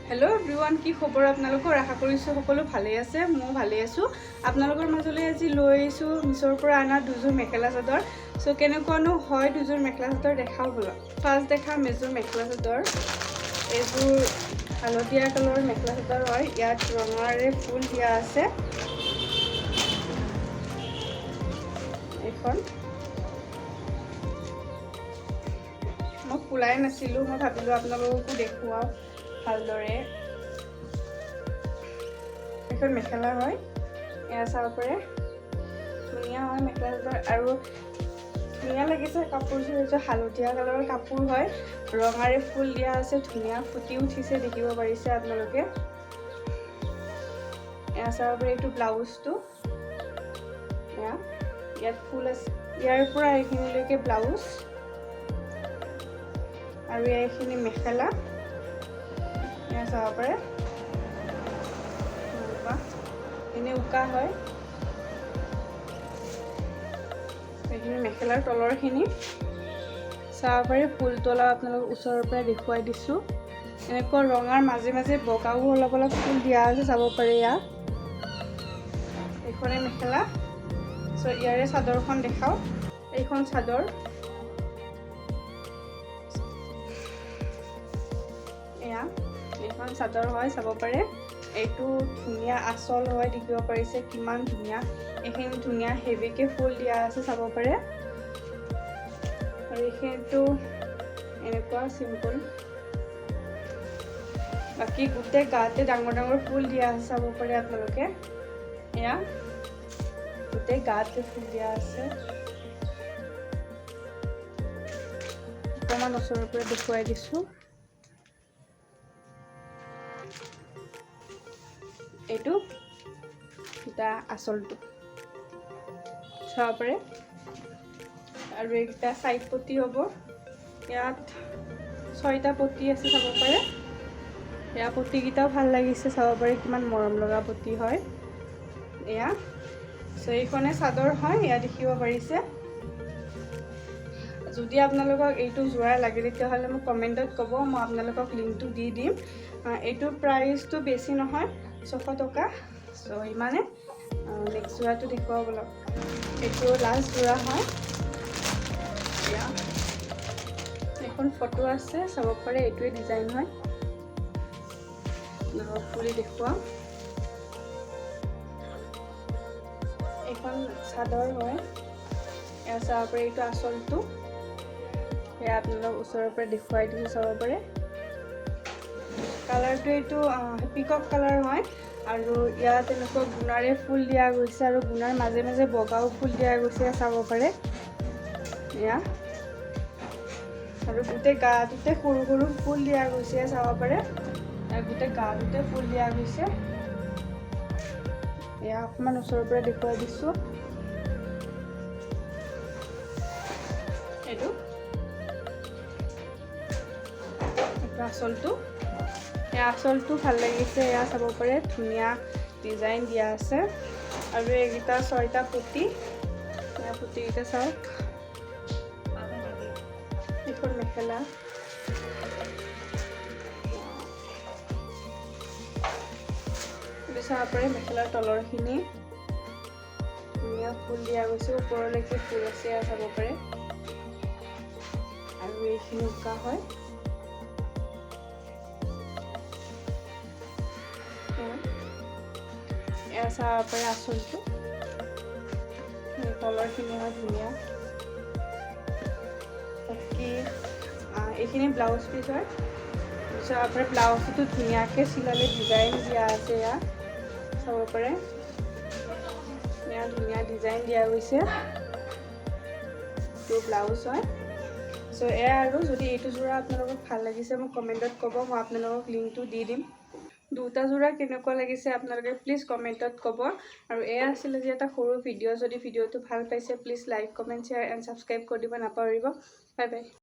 hello everyone की खबर आपनालोকৰ आशा কৰিছো সকলো ভালে আছে মই ভালে আছো आपनालोকৰ মাজলৈ আজি লৈ আহিছো মিছৰ পৰা আনা দুযোৰ মেখেলা চাদৰ সো কেনেকুৱানো হয় দুযোৰ মেখেলা চাদৰ দেখাও বলা ফাৰ্স্ট দেখা মেজৰ মেখেলা চাদৰ এযোৰ হালধীয়া কালাৰৰ মেখেলা চাদৰ হয় ইয়াত ৰঙাৰে ফুল দিয়া আছে এখন মই ফুলাই নাছিলো মই ভাবিলো আপোনালোককো দেখুৱাও ভালদৰে এখন মেখেলা হয় এয়া চাব পাৰে ধুনীয়া হয় মেখেলা চাদৰ আৰু ধুনীয়া লাগিছে কাপোৰযোৰ এযোৰ হালধীয়া কালাৰৰ কাপোৰ হয় ৰঙাৰে ফুল দিয়া আছে ধুনীয়া ফুটি উঠিছে দেখিব পাৰিছে আপোনালোকে এয়া চাব পাৰে এইটো ব্লাউজটো ইয়াত ফুল আছে ইয়াৰ পৰা এইখিনিলৈকে ব্লাউজ আৰু এইখিনি মেখেলা চাব পাৰে এনে উকা হয় এইখিনি মেখেলাৰ তলৰখিনি চাব পাৰে ফুল তলা আপোনালোক ওচৰৰ পৰা দেখুৱাই দিছো এনেকুৱা ৰঙাৰ মাজে মাজে বগাও অলপ অলপ ফুল দিয়া আছে চাব পাৰে ইয়াত এইখনে মেখেলা সো ইয়াৰে চাদৰখন দেখাও এইখন চাদৰ এয়া এইখন চাদৰ হয় চাব পাৰে এইটো ধুনীয়া আচল হয় দেখিব পাৰিছে কিমান ধুনীয়া এইখিনি ধুনীয়া হেভিকে ফুল দিয়া আছে চাব পাৰে আৰু এইখিনিটো এনেকুৱা সিম্পল বাকি গোটে গাতে ডাঙৰ ডাঙৰ ফুল দিয়া আছে চাব পাৰে আপোনালোকে এয়া গোটে গাতে ফুল দিয়া আছে অকমান ওচৰৰ পৰা দেখুৱাই দিছো এইটো এটা আসলটো চাব পাৰে আৰু একটা সাইড পটি হ'ব ইয়াত 6টা পটি আছে চাব পাৰে এয়া পটি কিটাও ভাল লাগিছে চাব পাৰে কিমান মৰম লগা পটি হয় এয়া সো এইখনে চাদৰ হয় এয়া দেখিব পাৰিছে যদি আপোনালোকক এইটো জোৰা লাগে তেতিয়াহলে মোক কমেন্টত ক'ব মই আপোনালোকক লিংকটো দি দিম এইটো প্ৰাইসটো বেছি নহয় 600 টকা সো ইমানে নেক্সট জোৰাটো দেখুৱা বলক এইটো লাষ্ট জোৰা হয় ইয়া এখন ফটো আছে চাব পাৰে এইটোৱে ডিজাইন হয় নহক পুলি দেখুৱা এখন চাদৰ হয় এয়া চাব পাৰে এইটো আসলটো এয়া আপোনালোক ওচৰৰ পৰা দেখুৱাই দিছো চাব পাৰে কালাৰটো এইটো পিকক কালাৰ হয় আৰু ইয়াত এনেকুৱা গুণাৰে ফুল দিয়া গৈছে আৰু গুণাৰ মাজে মাজে বগাও ফুল দিয়া গৈছে চাব পাৰে এয়া আৰু গোটে গাটোতে সৰু সৰু ফুল দিয়া গৈছে চাব পাৰে আৰু গোটে গাটোতে ফুল দিয়া গৈছে এয়া অকমান ওচৰৰ পৰা দেখুৱাই দিছো এইটো আসলটো আসলটো ভাল লাগিছে এয়া চাব পাৰে ধুনীয়া ডিজাইন দিয়া আছে আৰু এইগিটা 6টা পুটি এয়া পুটি গিটা চাওক এইখন মেখেলা চাব পাৰে মেখেলাৰ তলৰখিনি ধুনীয়া ফুল দিয়া গৈছে ওপৰলৈকে ফুল আছে এয়া চাব পাৰে আৰু এইখিনি উকা হয় এয়া চাব পাৰে আসলটো তলৰখিনি হয় ধুনীয়া বাকি এইখিনি ব্লাউজ পিস হয় চাব পাৰে ব্লাউজটো ধুনীয়াকৈ চিলালে ডিজাইন দিয়া আছে এয়া চাব পাৰে এয়া ধুনীয়া ডিজাইন দিয়া গৈছে এইটো ব্লাউজ হয় সো এয়া আৰু যদি এইটো জোৰা আপোনালোকক ভাল লাগিছে মোক কমেন্টত ক'ব মই আপোনালোকক লিংকটো দি দিম দুটা জোৰা কেনেকুৱা লাগিছে আপোনালোকে প্লিজ কমেন্টত ক'ব আৰু এয়া আছিল যে এটা সৰু ভিডিও যদি ভিডিওটো ভাল পাইছে please like comment share and subscribe কৰি দিব নাপাহৰিব বাই বাই